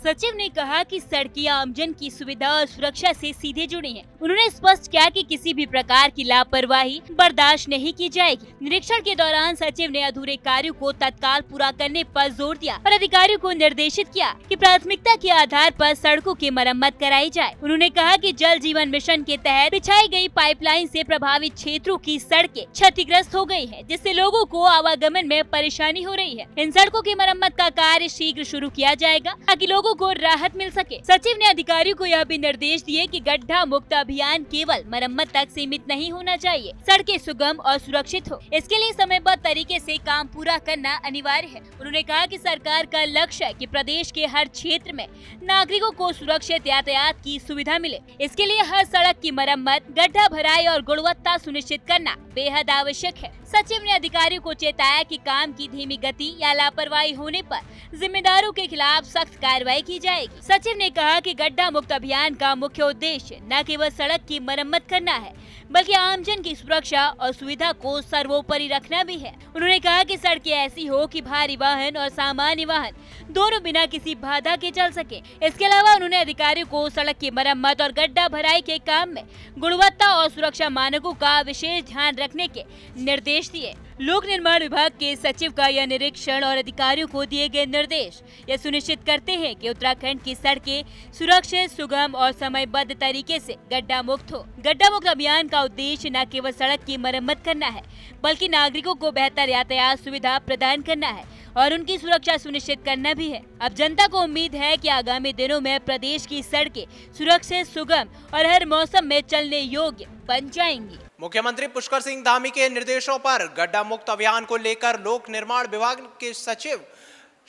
सचिव ने कहा कि सड़कें आमजन की सुविधा और सुरक्षा से सीधे जुड़ी हैं। उन्होंने स्पष्ट किया कि किसी भी प्रकार की लापरवाही बर्दाश्त नहीं की जाएगी। निरीक्षण के दौरान सचिव ने अधूरे कार्यों को तत्काल पूरा करने पर जोर दिया और अधिकारियों को निर्देशित किया कि प्राथमिकता के आधार पर सड़कों की मरम्मत कराई जाए। उन्होंने कहा कि जल जीवन मिशन के तहत बिछाई गई पाइपलाइन से प्रभावित क्षेत्रों की सड़कें क्षतिग्रस्त हो गई हैं, जिससे लोगों को आवागमन में परेशानी हो रही है। इन सड़कों की मरम्मत का कार्य शीघ्र शुरू किया जाएगा ताकि लोगों को राहत मिल सके। सचिव ने अधिकारियों को यह भी निर्देश दिए कि गड्ढा मुक्त अभियान केवल मरम्मत तक सीमित नहीं होना चाहिए, सड़कें सुगम और सुरक्षित हो। इसके लिए समयबद्ध तरीके से काम पूरा करना अनिवार्य है। उन्होंने कहा कि सरकार का लक्ष्य है कि प्रदेश के हर क्षेत्र में नागरिकों को सुरक्षित यातायात की सुविधा मिले। इसके लिए हर सड़क की मरम्मत, गड्ढा भराई और गुणवत्ता सुनिश्चित करना बेहद आवश्यक है। सचिव ने अधिकारियों को चेताया कि काम की धीमी गति या लापरवाही होने पर जिम्मेदारों के खिलाफ सख्त कार्रवाई की जाएगी। सचिव ने कहा कि गड्ढा मुक्त अभियान का मुख्य उद्देश्य न केवल सड़क की मरम्मत करना है, बल्कि आमजन की सुरक्षा और सुविधा को सर्वोपरि रखना भी है। उन्होंने कहा कि सड़कें ऐसी हो कि भारी वाहन और सामान्य वाहन दोनों बिना किसी बाधा के चल सके। इसके अलावा उन्होंने अधिकारियों को सड़क की मरम्मत और गड्ढा भराई के काम में गुणवत्ता और सुरक्षा मानकों का विशेष ध्यान रखने के निर्देश दिए। लोक निर्माण विभाग के सचिव का यह निरीक्षण और अधिकारियों को दिए गए निर्देश यह सुनिश्चित करते हैं कि उत्तराखंड की सड़कें सुरक्षित, सुगम और समयबद्ध तरीके से गड्ढा मुक्त हो। गड्ढा मुक्त अभियान का उद्देश्य न केवल सड़क की मरम्मत करना है, बल्कि नागरिकों को बेहतर यातायात सुविधा प्रदान करना है और उनकी सुरक्षा सुनिश्चित करना भी है। अब जनता को उम्मीद है कि आगामी दिनों में प्रदेश की सड़कें सुरक्षित, सुगम और हर मौसम में चलने योग्य बन जाएंगी। मुख्यमंत्री पुष्कर सिंह धामी के निर्देशों पर गड्ढा मुक्त अभियान को लेकर लोक निर्माण विभाग के सचिव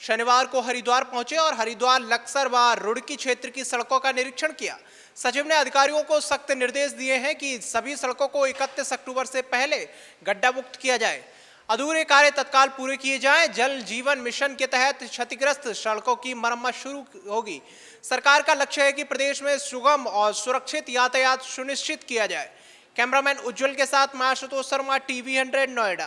शनिवार को हरिद्वार पहुंचे और हरिद्वार, लक्सर व रुड़की क्षेत्र की सड़कों का निरीक्षण किया। सचिव ने अधिकारियों को सख्त निर्देश दिए हैं कि सभी सड़कों को 31 अक्टूबर से पहले गड्ढा मुक्त किया जाए, अधूरे कार्य तत्काल पूरे किए जाएं। जल जीवन मिशन के तहत क्षतिग्रस्त सड़कों की मरम्मत शुरू होगी। सरकार का लक्ष्य है कि प्रदेश में सुगम और सुरक्षित यातायात सुनिश्चित किया जाए। कैमरामैन उज्जवल के साथ मैं आशुतोष शर्मा, टीवी 100 नोएडा।